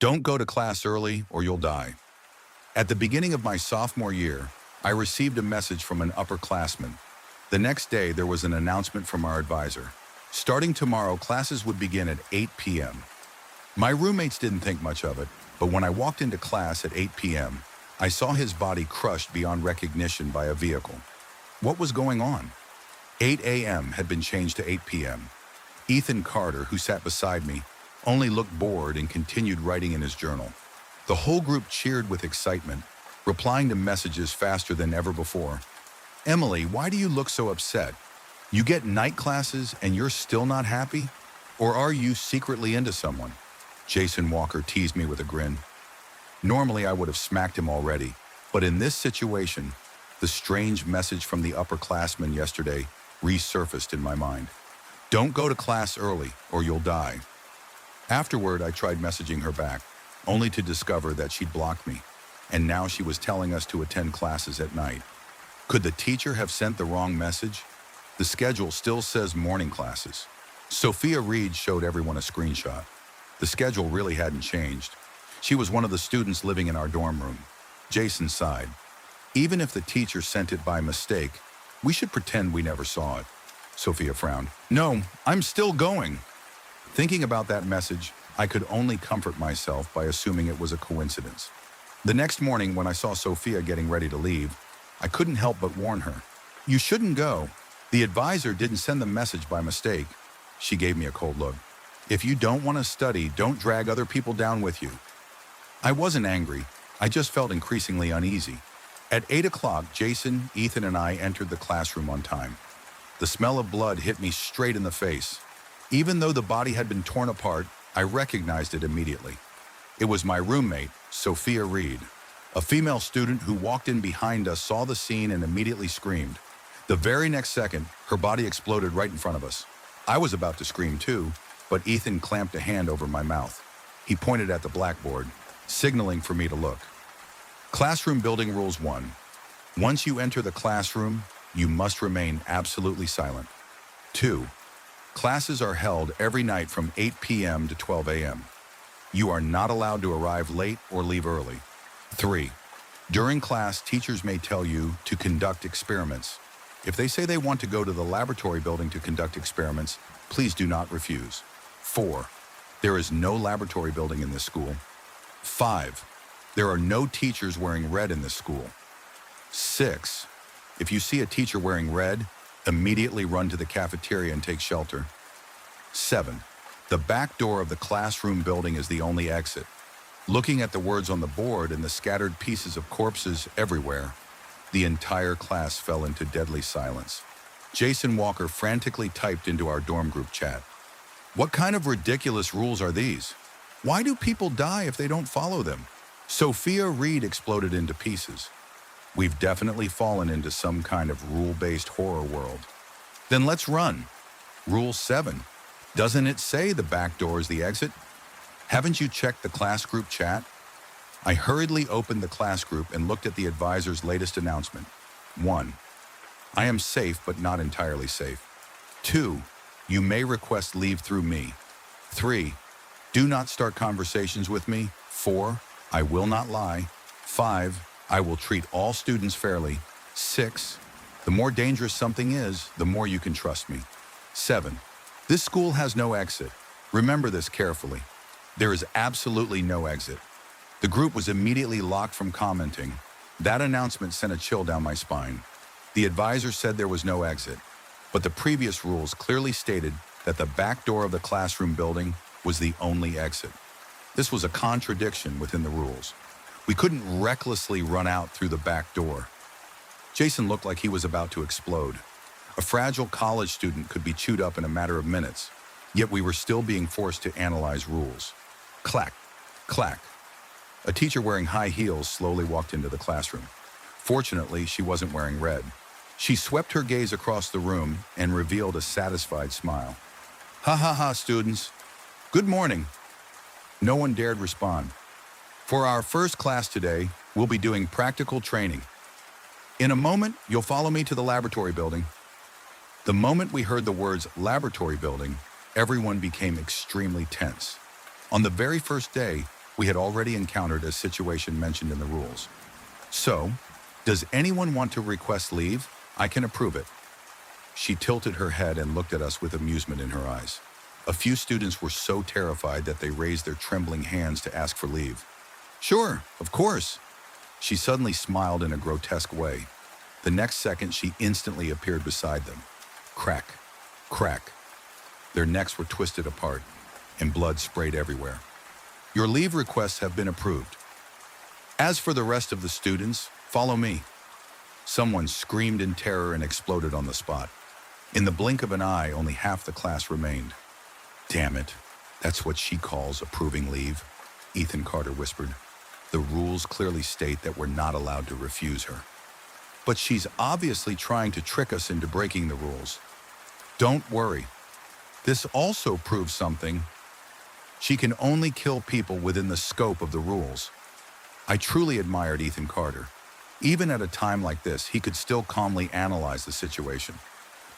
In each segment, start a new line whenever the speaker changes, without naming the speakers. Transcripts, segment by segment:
Don't go to class early or you'll die. At the beginning of my sophomore year, I received a message from an upperclassman. The next day, there was an announcement from our advisor. Starting tomorrow, classes would begin at 8 p.m. My roommates didn't think much of it, but when I walked into class at 8 p.m., I saw his body crushed beyond recognition by a vehicle. What was going on? 8 a.m. had been changed to 8 p.m. Ethan Carter, who sat beside me, only looked bored and continued writing in his journal. The whole group cheered with excitement, replying to messages faster than ever before. Emily, why do you look so upset? You get night classes and you're still not happy? Or are you secretly into someone? Jason Walker teased me with a grin. Normally I would have smacked him already, but in this situation, the strange message from the upperclassman yesterday resurfaced in my mind. Don't go to class early or you'll die. Afterward, I tried messaging her back, only to discover that she'd blocked me, and now she was telling us to attend classes at night. Could the teacher have sent the wrong message? The schedule still says morning classes. Sophia Reed showed everyone a screenshot. The schedule really hadn't changed. She was one of the students living in our dorm room. Jason sighed. Even if the teacher sent it by mistake, we should pretend we never saw it. Sophia frowned. No, I'm still going. Thinking about that message, I could only comfort myself by assuming it was a coincidence. The next morning, when I saw Sophia getting ready to leave, I couldn't help but warn her. You shouldn't go. The advisor didn't send the message by mistake. She gave me a cold look. If you don't want to study, don't drag other people down with you. I wasn't angry. I just felt increasingly uneasy. At 8 o'clock, Jason, Ethan, and I entered the classroom on time. The smell of blood hit me straight in the face. Even though the body had been torn apart, I recognized it immediately. It was my roommate, Sophia Reed. A female student who walked in behind us saw the scene and immediately screamed. The very next second, her body exploded right in front of us. I was about to scream too, but Ethan clamped a hand over my mouth. He pointed at the blackboard, signaling for me to look. Classroom building rules 1. Once you enter the classroom, you must remain absolutely silent. 2. Classes are held every night from 8 p.m. to 12 a.m. You are not allowed to arrive late or leave early. 3. During class, teachers may tell you to conduct experiments. If they say they want to go to the laboratory building to conduct experiments, please do not refuse. 4. There is no laboratory building in this school. 5. There are no teachers wearing red in this school. 6. If you see a teacher wearing red, immediately run to the cafeteria and take shelter. 7. The back door of the classroom building is the only exit. Looking at the words on the board and the scattered pieces of corpses everywhere, the entire class fell into deadly silence. Jason Walker frantically typed into our dorm group chat. What kind of ridiculous rules are these? Why do people die if they don't follow them? Sophia Reed exploded into pieces. We've definitely fallen into some kind of rule-based horror world. Then let's run. Rule 7. Doesn't it say the back door is the exit? Haven't you checked the class group chat? I hurriedly opened the class group and looked at the advisor's latest announcement. 1. I am safe but not entirely safe. 2. You may request leave through me. 3. Do not start conversations with me. 4. I will not lie. 5. I will treat all students fairly. 6. The more dangerous something is, the more you can trust me. 7. This school has no exit. Remember this carefully. There is absolutely no exit. The group was immediately locked from commenting. That announcement sent a chill down my spine. The advisor said there was no exit, but the previous rules clearly stated that the back door of the classroom building was the only exit. This was a contradiction within the rules. We couldn't recklessly run out through the back door. Jason looked like he was about to explode. A fragile college student could be chewed up in a matter of minutes, yet we were still being forced to analyze rules. Clack, clack. A teacher wearing high heels slowly walked into the classroom. Fortunately, she wasn't wearing red. She swept her gaze across the room and revealed a satisfied smile. Ha ha ha, students. Good morning. No one dared respond. For our first class today, we'll be doing practical training. In a moment, you'll follow me to the laboratory building. The moment we heard the words laboratory building, everyone became extremely tense. On the very first day, We had already encountered a situation mentioned in the rules. So, does anyone want to request leave? I can approve it. She tilted her head and looked at us with amusement in her eyes. A few students were so terrified that they raised their trembling hands to ask for leave. Sure, of course. She suddenly smiled in a grotesque way. The next second, she instantly appeared beside them. Crack, crack. Their necks were twisted apart, and blood sprayed everywhere. Your leave requests have been approved. As for the rest of the students, follow me. Someone screamed in terror and exploded on the spot. In the blink of an eye, only half the class remained. Damn it, that's what she calls approving leave, Ethan Carter whispered. The rules clearly state that we're not allowed to refuse her. But she's obviously trying to trick us into breaking the rules. Don't worry. This also proves something. She can only kill people within the scope of the rules. I truly admired Ethan Carter. Even at a time like this, he could still calmly analyze the situation.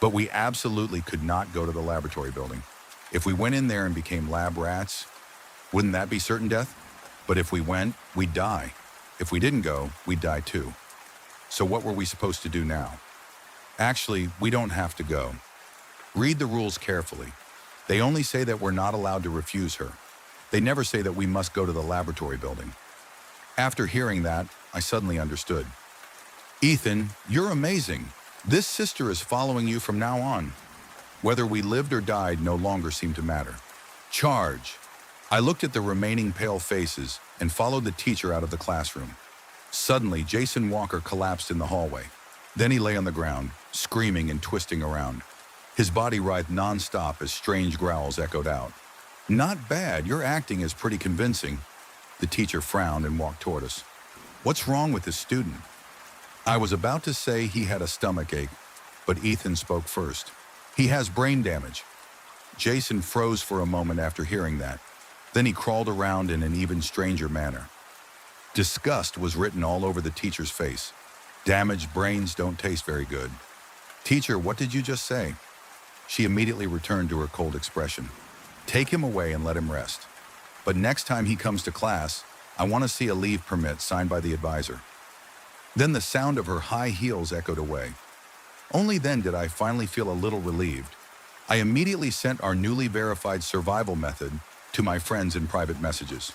But we absolutely could not go to the laboratory building. If we went in there and became lab rats, wouldn't that be certain death? But if we went, we'd die. If we didn't go, we'd die too. So what were we supposed to do now? Actually, we don't have to go. Read the rules carefully. They only say that we're not allowed to refuse her. They never say that we must go to the laboratory building. After hearing that, I suddenly understood. Ethan, you're amazing. This sister is following you from now on. Whether we lived or died no longer seemed to matter. Charge! I looked at the remaining pale faces and followed the teacher out of the classroom. Suddenly, Jason Walker collapsed in the hallway. Then he lay on the ground, screaming and twisting around. His body writhed non-stop as strange growls echoed out. Not bad, your acting is pretty convincing. The teacher frowned and walked toward us. What's wrong with this student? I was about to say he had a stomachache, but Ethan spoke first. He has brain damage. Jason froze for a moment after hearing that. Then he crawled around in an even stranger manner. Disgust was written all over the teacher's face. Damaged brains don't taste very good. Teacher, what did you just say? She immediately returned to her cold expression. Take him away and let him rest. But next time he comes to class, I want to see a leave permit signed by the advisor. Then the sound of her high heels echoed away. Only then did I finally feel a little relieved. I immediately sent our newly verified survival method to my friends in private messages.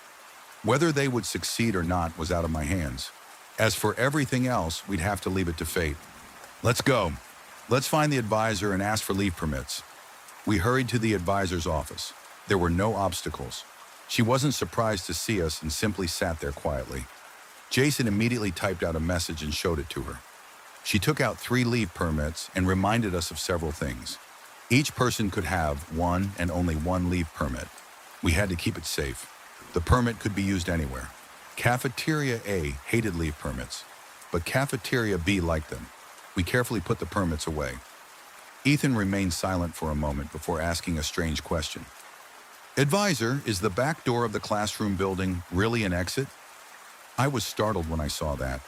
Whether they would succeed or not was out of my hands. As for everything else, we'd have to leave it to fate. Let's go. Let's find the advisor and ask for leave permits. We hurried to the advisor's office. There were no obstacles. She wasn't surprised to see us and simply sat there quietly. Jason immediately typed out a message and showed it to her. She took out 3 leave permits and reminded us of several things. Each person could have one and only one leave permit. We had to keep it safe. The permit could be used anywhere. Cafeteria A hated leave permits, but Cafeteria B liked them. We carefully put the permits away. Ethan remained silent for a moment before asking a strange question. Advisor, is the back door of the classroom building really an exit? I was startled when I saw that.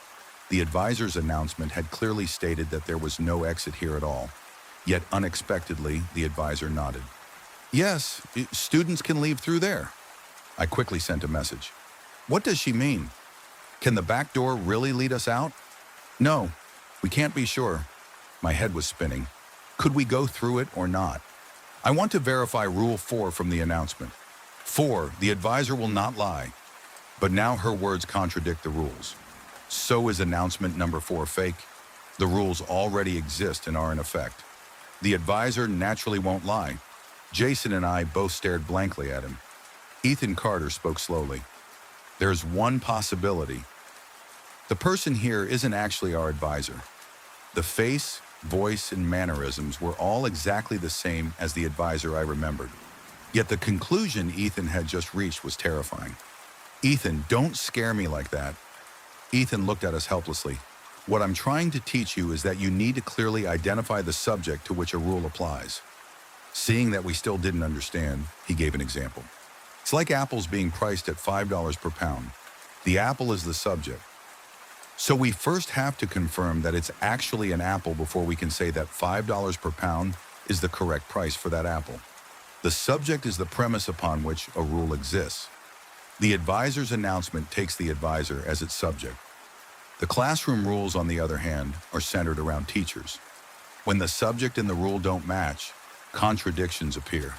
The advisor's announcement had clearly stated that there was no exit here at all. Yet unexpectedly, the advisor nodded. Yes, students can leave through there. I quickly sent a message. What does she mean? Can the back door really lead us out? No, we can't be sure. My head was spinning. Could we go through it or not? I want to verify Rule 4 from the announcement. 4, the advisor will not lie. But now her words contradict the rules. So is announcement number 4 fake? The rules already exist and are in effect. The advisor naturally won't lie. Jason and I both stared blankly at him. Ethan Carter spoke slowly. There's one possibility. The person here isn't actually our advisor. The face, voice, and mannerisms were all exactly the same as the advisor I remembered. Yet the conclusion Ethan had just reached was terrifying. Ethan, don't scare me like that. Ethan looked at us helplessly. What I'm trying to teach you is that you need to clearly identify the subject to which a rule applies. Seeing that we still didn't understand, he gave an example. It's like apples being priced at $5 per pound. The apple is the subject. So we first have to confirm that it's actually an apple before we can say that $5 per pound is the correct price for that apple. The subject is the premise upon which a rule exists. The advisor's announcement takes the advisor as its subject. The classroom rules, on the other hand, are centered around teachers. When the subject and the rule don't match, contradictions appear.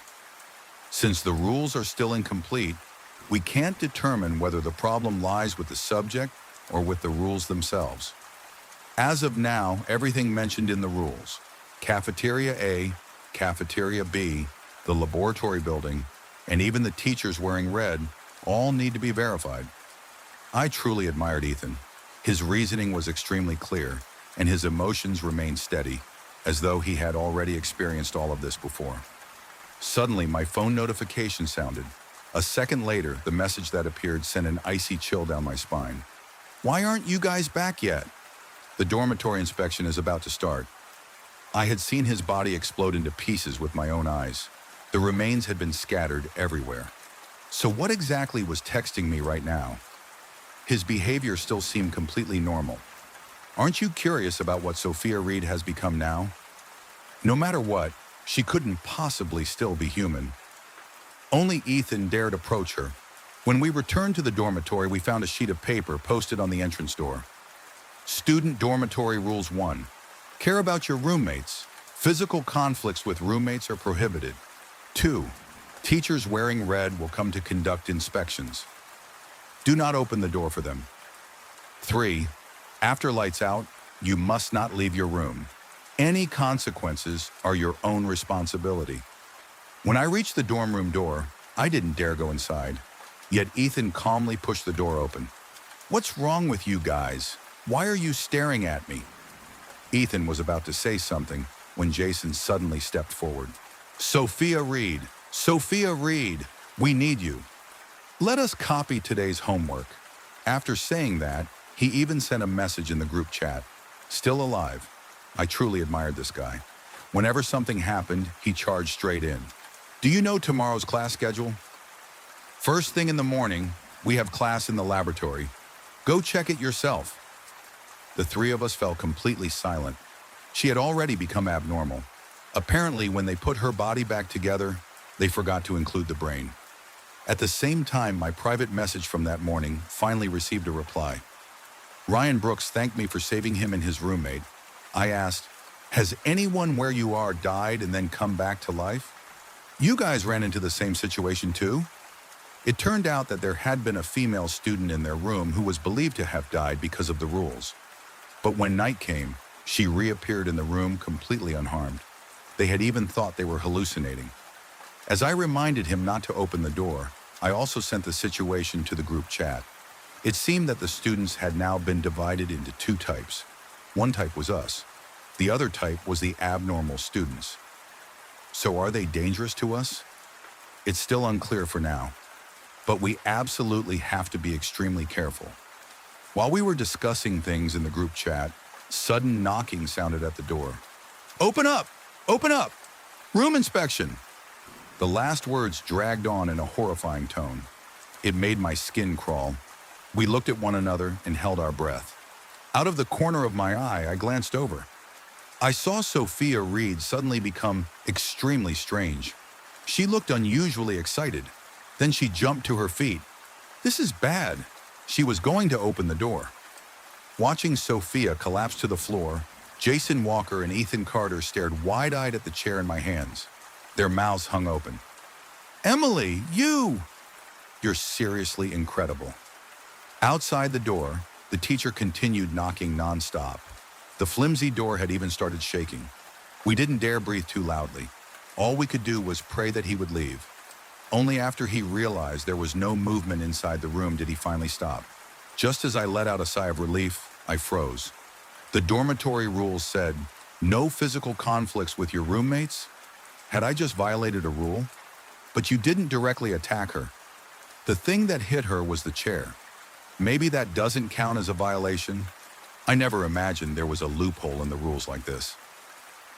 Since the rules are still incomplete, we can't determine whether the problem lies with the subject or with the rules themselves. As of now, everything mentioned in the rules, cafeteria A, cafeteria B, the laboratory building, and even the teachers wearing red, all need to be verified. I truly admired Ethan. His reasoning was extremely clear, and his emotions remained steady, as though he had already experienced all of this before. Suddenly, my phone notification sounded. A second later, the message that appeared sent an icy chill down my spine. "Why aren't you guys back yet?" "The dormitory inspection is about to start." I had seen his body explode into pieces with my own eyes. The remains had been scattered everywhere. So what exactly was texting me right now? His behavior still seemed completely normal. Aren't you curious about what Sophia Reed has become now? No matter what, she couldn't possibly still be human. Only Ethan dared approach her. When we returned to the dormitory, we found a sheet of paper posted on the entrance door. Student Dormitory Rules 1. Care about your roommates. Physical conflicts with roommates are prohibited. 2. Teachers wearing red will come to conduct inspections. Do not open the door for them. 3. After lights out, you must not leave your room. Any consequences are your own responsibility. When I reached the dorm room door, I didn't dare go inside. Yet Ethan calmly pushed the door open. "What's wrong with you guys? Why are you staring at me?" Ethan was about to say something when Jason suddenly stepped forward. "Sophia Reed! Sophia Reed! We need you. Let us copy today's homework." After saying that, he even sent a message in the group chat. Still alive. I truly admired this guy. Whenever something happened, he charged straight in. "Do you know tomorrow's class schedule?" "First thing in the morning, we have class in the laboratory. Go check it yourself." The three of us fell completely silent. She had already become abnormal. Apparently, when they put her body back together, they forgot to include the brain. At the same time, my private message from that morning finally received a reply. Ryan Brooks thanked me for saving him and his roommate. I asked, "Has anyone where you are died and then come back to life? You guys ran into the same situation too?" It turned out that there had been a female student in their room who was believed to have died because of the rules. But when night came, she reappeared in the room completely unharmed. They had even thought they were hallucinating. As I reminded him not to open the door, I also sent the situation to the group chat. It seemed that the students had now been divided into two types. One type was us. The other type was the abnormal students. So are they dangerous to us? It's still unclear for now. But we absolutely have to be extremely careful. While we were discussing things in the group chat, sudden knocking sounded at the door. "Open up! Open up! Room inspection!" The last words dragged on in a horrifying tone. It made my skin crawl. We looked at one another and held our breath. Out of the corner of my eye, I glanced over. I saw Sophia Reed suddenly become extremely strange. She looked unusually excited. Then she jumped to her feet. "This is bad." She was going to open the door. Watching Sophia collapse to the floor, Jason Walker and Ethan Carter stared wide-eyed at the chair in my hands. Their mouths hung open. "Emily, you! You're seriously incredible." Outside the door, the teacher continued knocking nonstop. The flimsy door had even started shaking. We didn't dare breathe too loudly. All we could do was pray that he would leave. Only after he realized there was no movement inside the room did he finally stop. Just as I let out a sigh of relief, I froze. The dormitory rules said, "No physical conflicts with your roommates." Had I just violated a rule? But you didn't directly attack her. The thing that hit her was the chair. Maybe that doesn't count as a violation? I never imagined there was a loophole in the rules like this.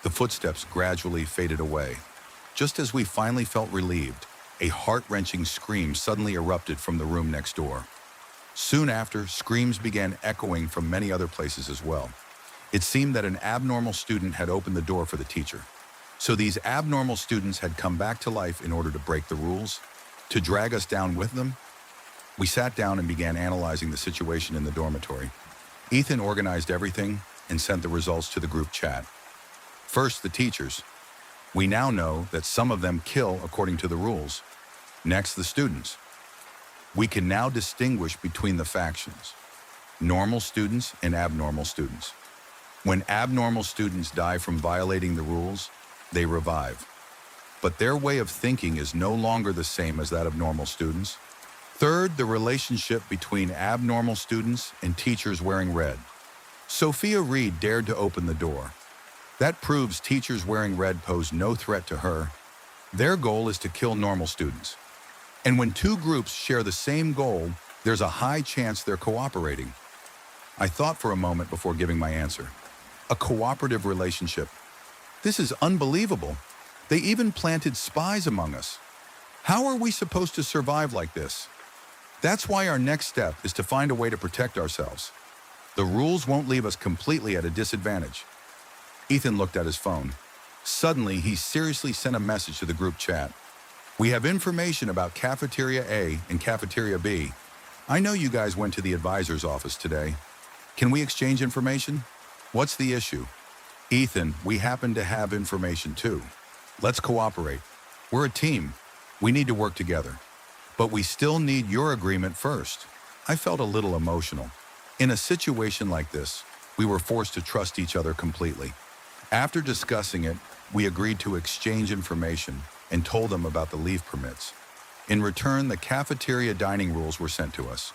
The footsteps gradually faded away. Just as we finally felt relieved, a heart-wrenching scream suddenly erupted from the room next door. Soon after, screams began echoing from many other places as well. It seemed that an abnormal student had opened the door for the teacher. So these abnormal students had come back to life in order to break the rules, to drag us down with them. We sat down and began analyzing the situation in the dormitory. Ethan organized everything and sent the results to the group chat. First, the teachers. We now know that some of them kill according to the rules. Next, the students. We can now distinguish between the factions: normal students and abnormal students. When abnormal students die from violating the rules, they revive. But their way of thinking is no longer the same as that of normal students. Third, the relationship between abnormal students and teachers wearing red. Sophia Reed dared to open the door. That proves teachers wearing red pose no threat to her. Their goal is to kill normal students. And when two groups share the same goal, there's a high chance they're cooperating. I thought for a moment before giving my answer. A cooperative relationship. This is unbelievable. They even planted spies among us. How are we supposed to survive like this? That's why our next step is to find a way to protect ourselves. The rules won't leave us completely at a disadvantage. Ethan looked at his phone. Suddenly, he seriously sent a message to the group chat. We have information about Cafeteria A and Cafeteria B. I know you guys went to the advisor's office today. Can we exchange information? What's the issue? Ethan, we happen to have information too. Let's cooperate. We're a team. We need to work together. But we still need your agreement first. I felt a little emotional. In a situation like this, we were forced to trust each other completely. After discussing it, we agreed to exchange information and told them about the leave permits. In return, the cafeteria dining rules were sent to us.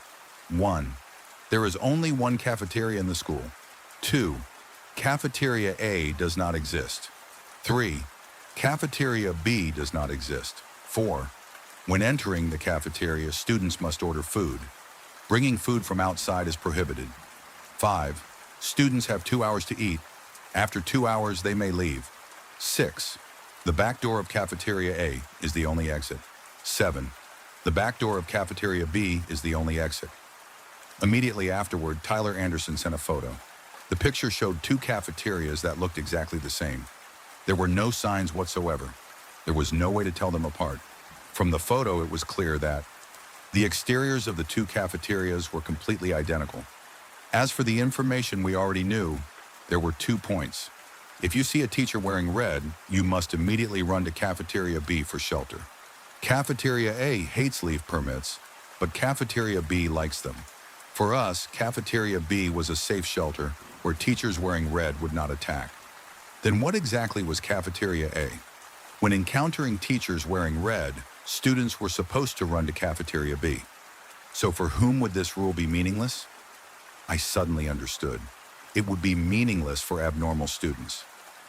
1. There is only one cafeteria in the school. 2. Cafeteria A does not exist. 3. Cafeteria B does not exist. 4. When entering the cafeteria, students must order food. Bringing food from outside is prohibited. 5. Students have 2 hours to eat. After 2 hours, they may leave. 6. The back door of Cafeteria A is the only exit. 7. The back door of Cafeteria B is the only exit. Immediately afterward, Tyler Anderson sent a photo. The picture showed 2 cafeterias that looked exactly the same. There were no signs whatsoever. There was no way to tell them apart. From the photo, it was clear that the exteriors of the 2 cafeterias were completely identical. As for the information we already knew, there were 2 points. If you see a teacher wearing red, you must immediately run to Cafeteria B for shelter. Cafeteria A hates leave permits, but Cafeteria B likes them. For us, Cafeteria B was a safe shelter where teachers wearing red would not attack. Then what exactly was Cafeteria A? When encountering teachers wearing red, students were supposed to run to Cafeteria B. So for whom would this rule be meaningless? I suddenly understood. It would be meaningless for abnormal students.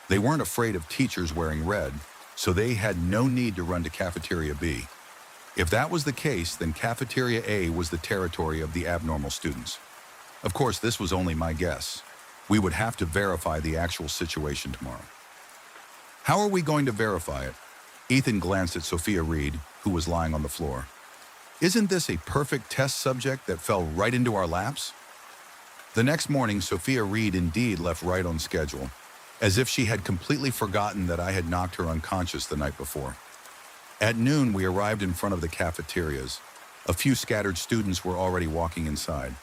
They weren't afraid of teachers wearing red, so they had no need to run to Cafeteria B. If that was the case, then Cafeteria A was the territory of the abnormal students. Of course, this was only my guess. We would have to verify the actual situation tomorrow. How are we going to verify it? Ethan glanced at Sophia Reed, who was lying on the floor. Isn't this a perfect test subject that fell right into our laps? The next morning, Sophia Reed indeed left right on schedule, as if she had completely forgotten that I had knocked her unconscious the night before. At noon, we arrived in front of the cafeterias. A few scattered students were already walking inside.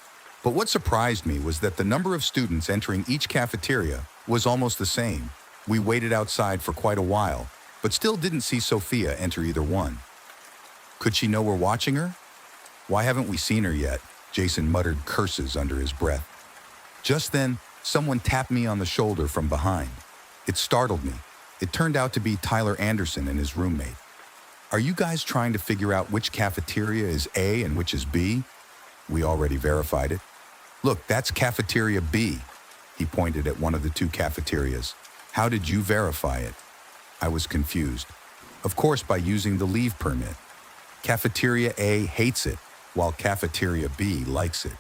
But what surprised me was that the number of students entering each cafeteria was almost the same. We waited outside for quite a while, but still didn't see Sophia enter either one. Could she know we're watching her? Why haven't we seen her yet? Jason muttered curses under his breath. Just then, someone tapped me on the shoulder from behind. It startled me. It turned out to be Tyler Anderson and his roommate. Are you guys trying to figure out which cafeteria is A and which is B? We already verified it. Look, that's Cafeteria B. He pointed at one of the 2 cafeterias. How did you verify it? I was confused. Of course, by using the leave permit. Cafeteria A hates it, while Cafeteria B likes it.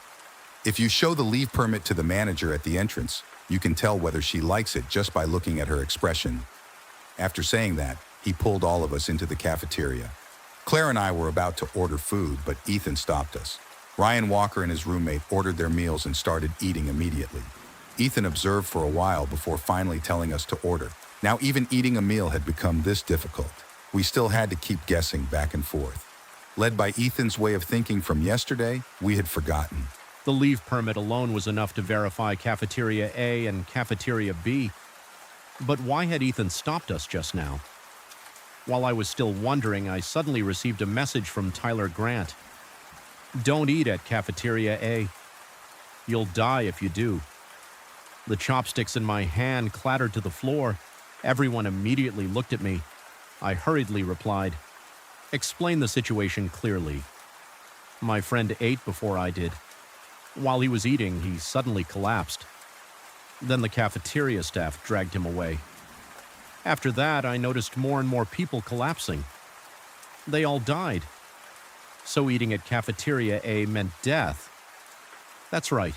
If you show the leave permit to the manager at the entrance, you can tell whether she likes it just by looking at her expression. After saying that, he pulled all of us into the cafeteria. Claire and I were about to order food, but Ethan stopped us. Ryan Walker and his roommate ordered their meals and started eating immediately. Ethan observed for a while before finally telling us to order. Now even eating a meal had become this difficult. We still had to keep guessing back and forth. Led by Ethan's way of thinking from yesterday, we had forgotten.
The leave permit alone was enough to verify Cafeteria A and Cafeteria B. But why had Ethan stopped us just now? While I was still wondering, I suddenly received a message from Tyler Grant. "Don't eat at Cafeteria A. You'll die if you do." The chopsticks in my hand clattered to the floor. Everyone immediately looked at me. I hurriedly replied, "Explain the situation clearly." My friend ate before I did. While he was eating, he suddenly collapsed. Then the cafeteria staff dragged him away. After that, I noticed more and more people collapsing. They all died. So eating at Cafeteria A meant death. That's right.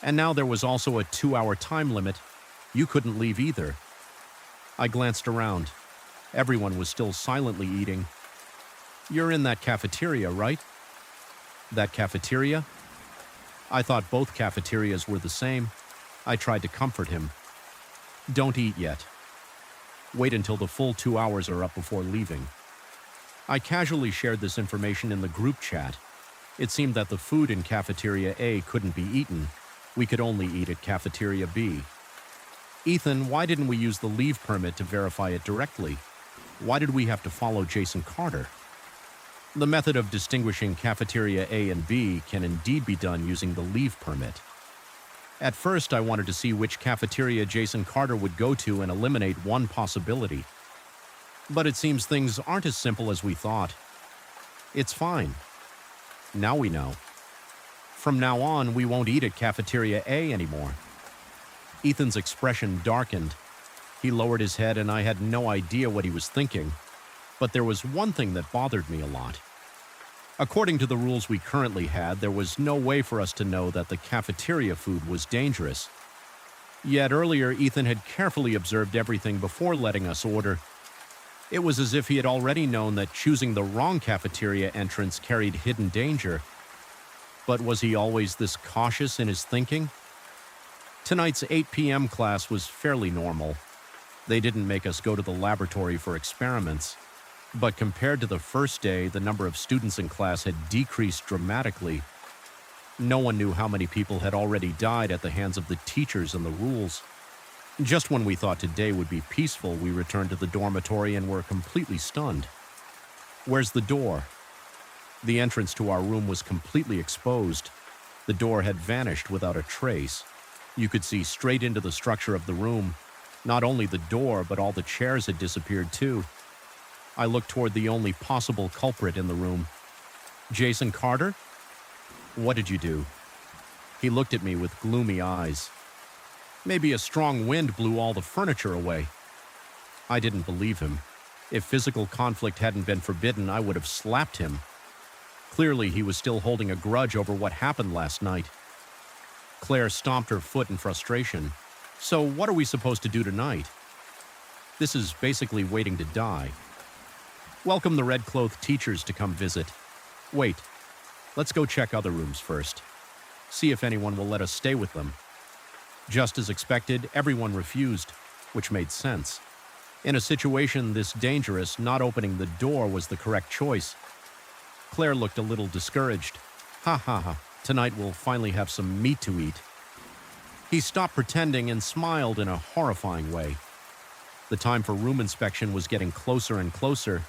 And now there was also a 2-hour time limit. You couldn't leave either. I glanced around. Everyone was still silently eating. "You're in that cafeteria, right?" "That cafeteria?" I thought both cafeterias were the same. I tried to comfort him. "Don't eat yet. Wait until the full 2 hours are up before leaving." I casually shared this information in the group chat. It seemed that the food in Cafeteria A couldn't be eaten. We could only eat at Cafeteria B. "Ethan, why didn't we use the leave permit to verify it directly? Why did we have to follow Jason Carter?" The method of distinguishing Cafeteria A and B can indeed be done using the leave permit. At first, I wanted to see which cafeteria Jason Carter would go to and eliminate one possibility. But it seems things aren't as simple as we thought. It's fine. Now we know. From now on, we won't eat at Cafeteria A anymore. Ethan's expression darkened. He lowered his head and I had no idea what he was thinking. But there was one thing that bothered me a lot. According to the rules we currently had, there was no way for us to know that the cafeteria food was dangerous. Yet earlier, Ethan had carefully observed everything before letting us order. It was as if he had already known that choosing the wrong cafeteria entrance carried hidden danger. But was he always this cautious in his thinking? Tonight's 8 p.m. class was fairly normal. They didn't make us go to the laboratory for experiments. But compared to the first day, the number of students in class had decreased dramatically. No one knew how many people had already died at the hands of the teachers and the rules. Just when we thought today would be peaceful, we returned to the dormitory and were completely stunned. "Where's the door?" The entrance to our room was completely exposed. The door had vanished without a trace. You could see straight into the structure of the room. Not only the door, but all the chairs had disappeared too. I looked toward the only possible culprit in the room. "Jason Carter? What did you do?" He looked at me with gloomy eyes. "Maybe a strong wind blew all the furniture away." I didn't believe him. If physical conflict hadn't been forbidden, I would have slapped him. Clearly, he was still holding a grudge over what happened last night. Claire stomped her foot in frustration. "So what are we supposed to do tonight?" "This is basically waiting to die. Welcome the red-clothed teachers to come visit. Wait, let's go check other rooms first. See if anyone will let us stay with them." Just as expected, everyone refused, which made sense. In a situation this dangerous, not opening the door was the correct choice. Claire looked a little discouraged. "Ha ha ha, tonight we'll finally have some meat to eat." He stopped pretending and smiled in a horrifying way. The time for room inspection was getting closer and closer.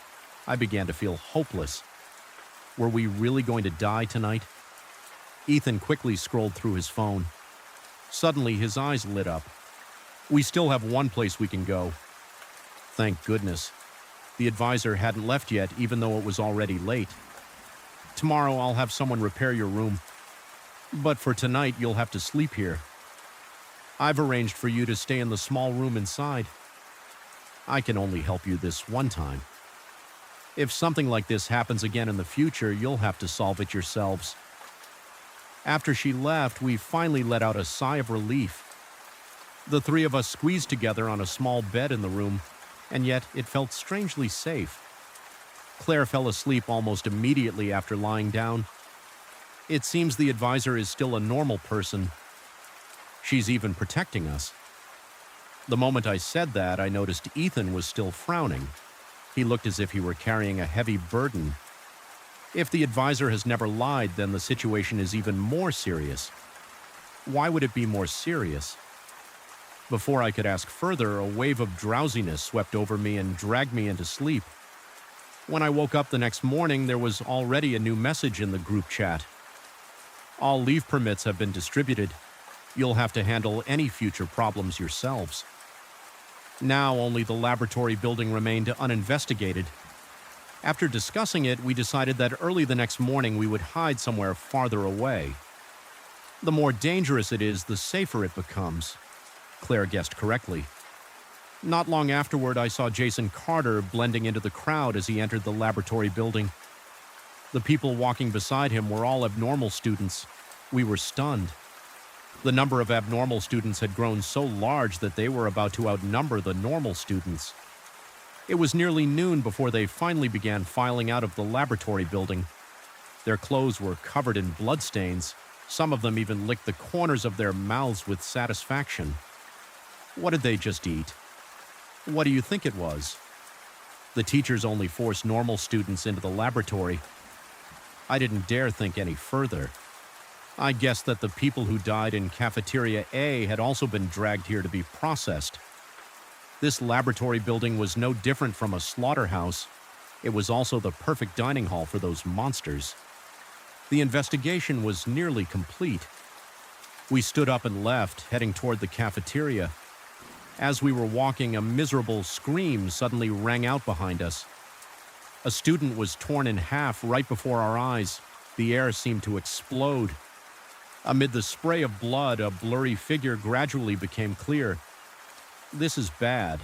I began to feel hopeless. Were we really going to die tonight? Ethan quickly scrolled through his phone. Suddenly, his eyes lit up. "We still have one place we can go." Thank goodness. The advisor hadn't left yet, even though it was already late. "Tomorrow I'll have someone repair your room. But for tonight, you'll have to sleep here. I've arranged for you to stay in the small room inside. I can only help you this one time. If something like this happens again in the future, you'll have to solve it yourselves." After she left, we finally let out a sigh of relief. The three of us squeezed together on a small bed in the room, and yet it felt strangely safe. Claire fell asleep almost immediately after lying down. It seems the advisor is still a normal person. She's even protecting us. The moment I said that, I noticed Ethan was still frowning. He looked as if he were carrying a heavy burden. If the advisor has never lied, then the situation is even more serious. Why would it be more serious? Before I could ask further, a wave of drowsiness swept over me and dragged me into sleep. When I woke up the next morning, there was already a new message in the group chat. All leave permits have been distributed. You'll have to handle any future problems yourselves. Now only the laboratory building remained uninvestigated. After discussing it, we decided that early the next morning we would hide somewhere farther away. The more dangerous it is, the safer it becomes. Claire guessed correctly. Not long afterward, I saw Jason Carter blending into the crowd as he entered the laboratory building. The people walking beside him were all abnormal students. We were stunned. The number of abnormal students had grown so large that they were about to outnumber the normal students. It was nearly noon before they finally began filing out of the laboratory building. Their clothes were covered in bloodstains. Some of them even licked the corners of their mouths with satisfaction. What did they just eat? What do you think it was? The teachers only forced normal students into the laboratory. I didn't dare think any further. I guessed that the people who died in Cafeteria A had also been dragged here to be processed. This laboratory building was no different from a slaughterhouse. It was also the perfect dining hall for those monsters. The investigation was nearly complete. We stood up and left, heading toward the cafeteria. As we were walking, a miserable scream suddenly rang out behind us. A student was torn in half right before our eyes. The air seemed to explode. Amid the spray of blood, a blurry figure gradually became clear. This is bad.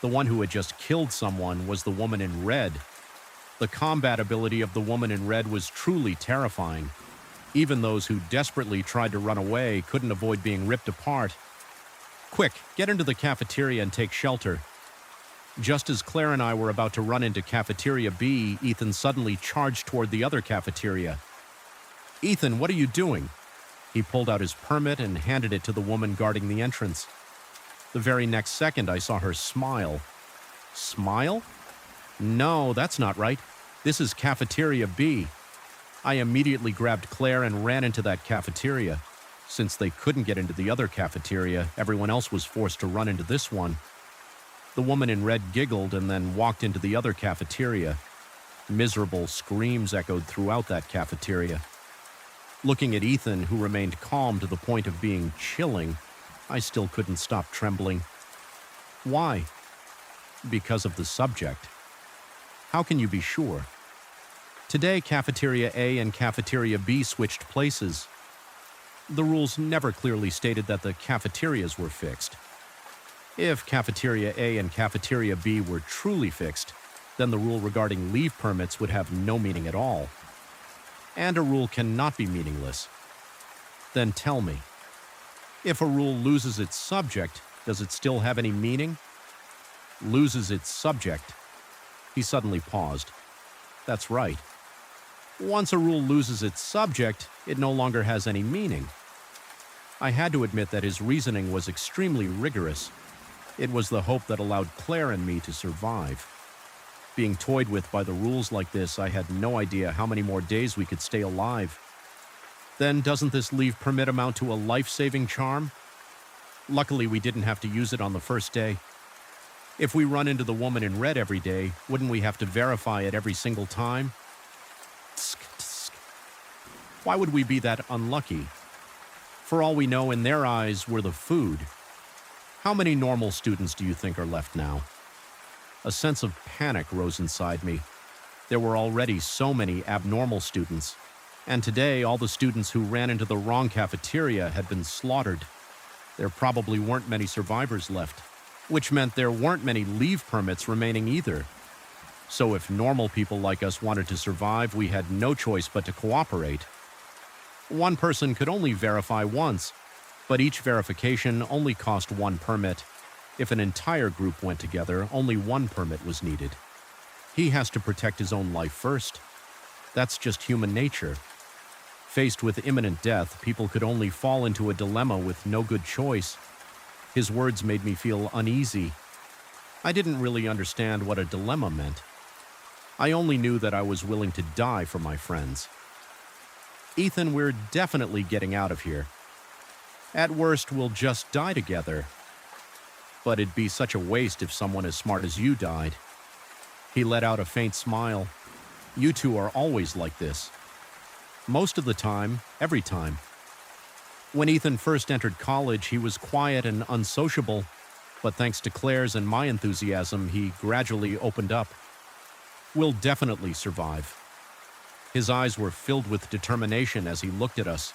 The one who had just killed someone was the woman in red. The combat ability of the woman in red was truly terrifying. Even those who desperately tried to run away couldn't avoid being ripped apart. Quick, get into the cafeteria and take shelter. Just as Claire and I were about to run into Cafeteria B, Ethan suddenly charged toward the other cafeteria. Ethan, what are you doing? He pulled out his permit and handed it to the woman guarding the entrance. The very next second, I saw her smile. Smile? No, that's not right. This is Cafeteria B. I immediately grabbed Claire and ran into that cafeteria. Since they couldn't get into the other cafeteria, everyone else was forced to run into this one. The woman in red giggled and then walked into the other cafeteria. Miserable screams echoed throughout that cafeteria. Looking at Ethan, who remained calm to the point of being chilling, I still couldn't stop trembling. Why? Because of the subject. How can you be sure? Today, Cafeteria A and Cafeteria B switched places. The rules never clearly stated that the cafeterias were fixed. If Cafeteria A and Cafeteria B were truly fixed, then the rule regarding leave permits would have no meaning at all. And a rule cannot be meaningless. Then tell me, if a rule loses its subject, does it still have any meaning? Loses its subject. He suddenly paused. That's right. Once a rule loses its subject, it no longer has any meaning. I had to admit that his reasoning was extremely rigorous. It was the hope that allowed Claire and me to survive. Being toyed with by the rules like this, I had no idea how many more days we could stay alive. Then doesn't this leave permit amount to a life-saving charm? Luckily, we didn't have to use it on the first day. If we run into the woman in red every day, wouldn't we have to verify it every single time? Tsk, tsk. Why would we be that unlucky? For all we know, in their eyes, we're the food. How many normal students do you think are left now? A sense of panic rose inside me. There were already so many abnormal students, and today all the students who ran into the wrong cafeteria had been slaughtered. There probably weren't many survivors left, which meant there weren't many leave permits remaining either. So if normal people like us wanted to survive, we had no choice but to cooperate. One person could only verify once, but each verification only cost one permit. If an entire group went together, only one permit was needed. He has to protect his own life first. That's just human nature. Faced with imminent death, people could only fall into a dilemma with no good choice. His words made me feel uneasy. I didn't really understand what a dilemma meant. I only knew that I was willing to die for my friends. Ethan, we're definitely getting out of here. At worst, we'll just die together. But it'd be such a waste if someone as smart as you died. He let out a faint smile. You two are always like this. Most of the time, every time. When Ethan first entered college, he was quiet and unsociable, but thanks to Claire's and my enthusiasm, he gradually opened up. We'll definitely survive. His eyes were filled with determination as he looked at us.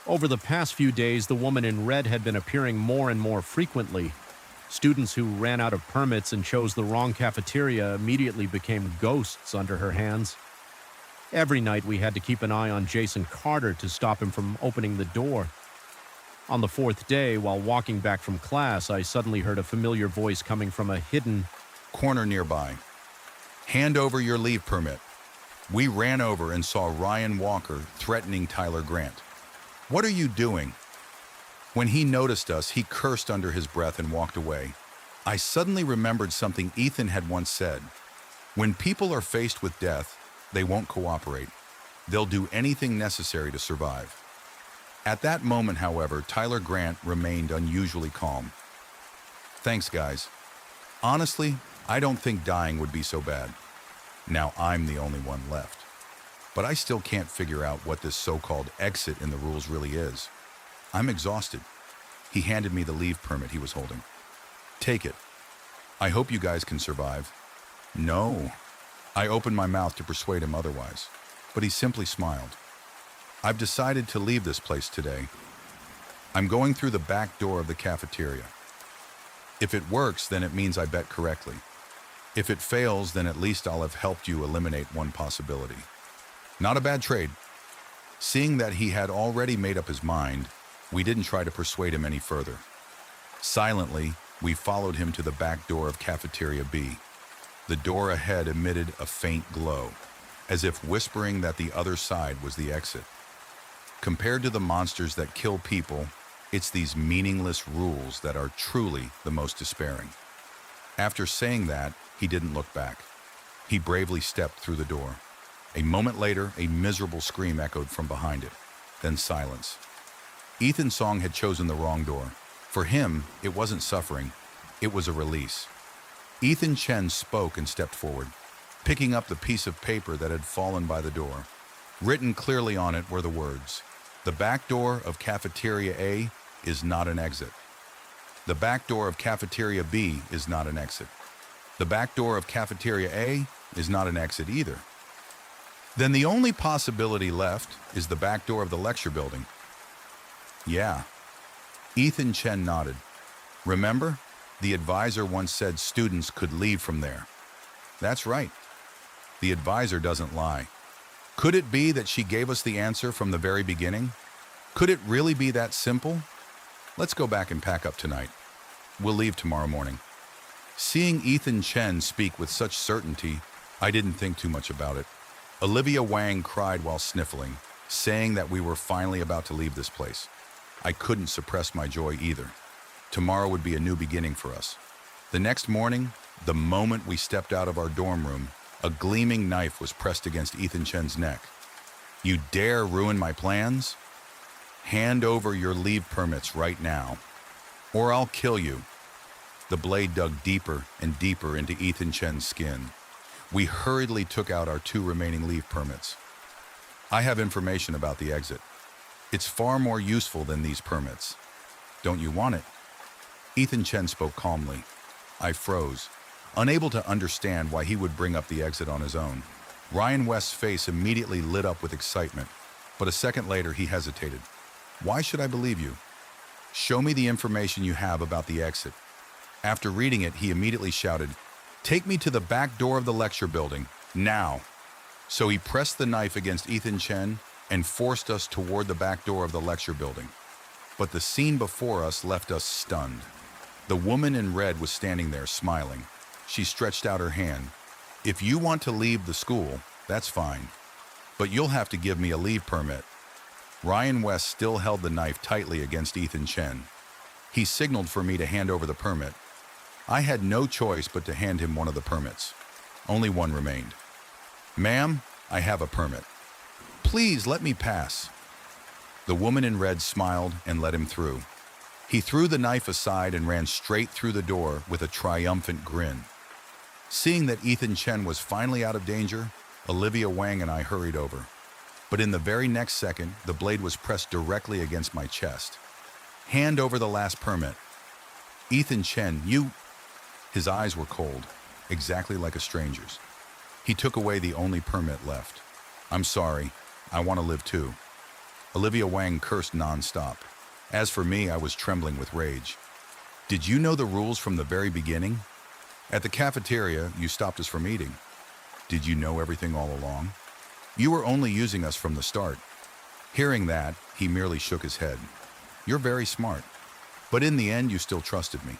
Over the past few days, the woman in red had been appearing more and more frequently. Students who ran out of permits and chose the wrong cafeteria immediately became ghosts under her hands. Every night we had to keep an eye on Jason Carter to stop him from opening the door. On the fourth day, while walking back from class, I suddenly heard a familiar voice coming from a hidden
Corner nearby. Hand over your leave permit. We ran over and saw Ryan Walker threatening Tyler Grant. What are you doing? When he noticed us, he cursed under his breath and walked away. I suddenly remembered something Ethan had once said. When people are faced with death, they won't cooperate. They'll do anything necessary to survive. At that moment, however, Tyler Grant remained unusually calm. Thanks, guys. Honestly, I don't think dying would be so bad. Now I'm the only one left. But I still can't figure out what this so-called exit in the rules really is. I'm exhausted. He handed me the leave permit he was holding. Take it. I hope you guys can survive. No. I opened my mouth to persuade him otherwise, but he simply smiled. I've decided to leave this place today. I'm going through the back door of the cafeteria. If it works, then it means I bet correctly. If it fails, then at least I'll have helped you eliminate one possibility. Not a bad trade. Seeing that he had already made up his mind, we didn't try to persuade him any further. Silently, we followed him to the back door of Cafeteria B. The door ahead emitted a faint glow, as if whispering that the other side was the exit. Compared to the monsters that kill people, it's these meaningless rules that are truly the most despairing. After saying that, he didn't look back. He bravely stepped through the door. A moment later, a miserable scream echoed from behind it, then silence. Ethan Song had chosen the wrong door. For him, it wasn't suffering, it was a release. Ethan Chen spoke and stepped forward, picking up the piece of paper that had fallen by the door. Written clearly on it were the words, "The back door of Cafeteria A is not an exit. The back door of Cafeteria B is not an exit. The back door of Cafeteria A is not an exit either. Then the only possibility left is the back door of the lecture building." Yeah. Ethan Chen nodded. Remember? The advisor once said students could leave from there. That's right. The advisor doesn't lie. Could it be that she gave us the answer from the very beginning? Could it really be that simple? Let's go back and pack up tonight. We'll leave tomorrow morning. Seeing Ethan Chen speak with such certainty, I didn't think too much about it. Olivia Wang cried while sniffling, saying that we were finally about to leave this place. I couldn't suppress my joy either. Tomorrow would be a new beginning for us. The next morning, the moment we stepped out of our dorm room, a gleaming knife was pressed against Ethan Chen's neck. You dare ruin my plans? Hand over your leave permits right now, or I'll kill you. The blade dug deeper and deeper into Ethan Chen's skin. We hurriedly took out our 2 remaining leave permits. I have information about the exit. It's far more useful than these permits. Don't you want it? Ethan Chen spoke calmly. I froze, unable to understand why he would bring up the exit on his own. Ryan West's face immediately lit up with excitement, but a second later he hesitated. Why should I believe you? Show me the information you have about the exit. After reading it, he immediately shouted, "Take me to the back door of the lecture building, now." So he pressed the knife against Ethan Chen and forced us toward the back door of the lecture building. But the scene before us left us stunned. The woman in red was standing there smiling. She stretched out her hand. "If you want to leave the school, that's fine. But you'll have to give me a leave permit." Ryan West still held the knife tightly against Ethan Chen. He signaled for me to hand over the permit. I had no choice but to hand him one of the permits. Only one remained. Ma'am, I have a permit. Please let me pass. The woman in red smiled and let him through. He threw the knife aside and ran straight through the door with a triumphant grin. Seeing that Ethan Chen was finally out of danger, Olivia Wang and I hurried over. But in the very next second, the blade was pressed directly against my chest. Hand over the last permit. Ethan Chen, you... His eyes were cold, exactly like a stranger's. He took away the only permit left. I'm sorry, I want to live too. Olivia Wang cursed nonstop. As for me, I was trembling with rage. Did you know the rules from the very beginning? At the cafeteria, you stopped us from eating. Did you know everything all along? You were only using us from the start. Hearing that, he merely shook his head. You're very smart. But in the end, you still trusted me.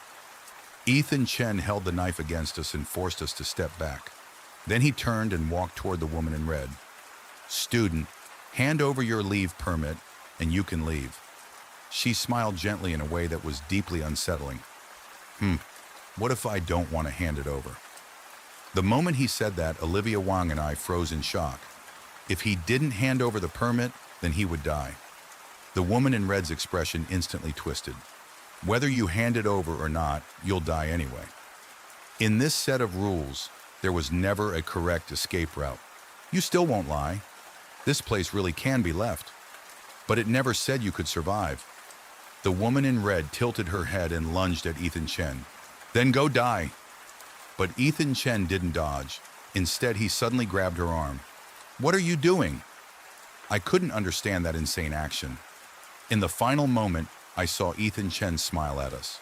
Ethan Chen held the knife against us and forced us to step back. Then he turned and walked toward the woman in red. Student, hand over your leave permit and you can leave. She smiled gently in a way that was deeply unsettling. What if I don't want to hand it over? The moment he said that, Olivia Wang and I froze in shock. If he didn't hand over the permit, then he would die. The woman in red's expression instantly twisted. Whether you hand it over or not, you'll die anyway. In this set of rules, there was never a correct escape route. You still won't lie. This place really can be left. But it never said you could survive. The woman in red tilted her head and lunged at Ethan Chen. Then go die. But Ethan Chen didn't dodge. Instead, he suddenly grabbed her arm. What are you doing? I couldn't understand that insane action. In the final moment, I saw Ethan Chen smile at us.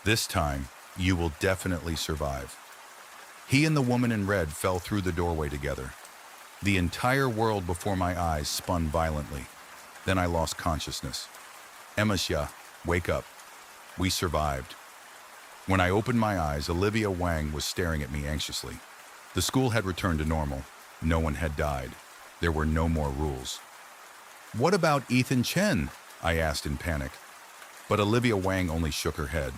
This time, you will definitely survive. He and the woman in red fell through the doorway together. The entire world before my eyes spun violently. Then I lost consciousness. Emma Xia, wake up. We survived. When I opened my eyes, Olivia Wang was staring at me anxiously. The school had returned to normal. No one had died. There were no more rules. What about Ethan Chen? I asked in panic. But Olivia Wang only shook her head.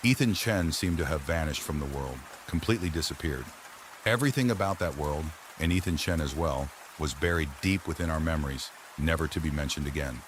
Ethan Chen seemed to have vanished from the world, completely disappeared. Everything about that world, and Ethan Chen as well, was buried deep within our memories, never to be mentioned again.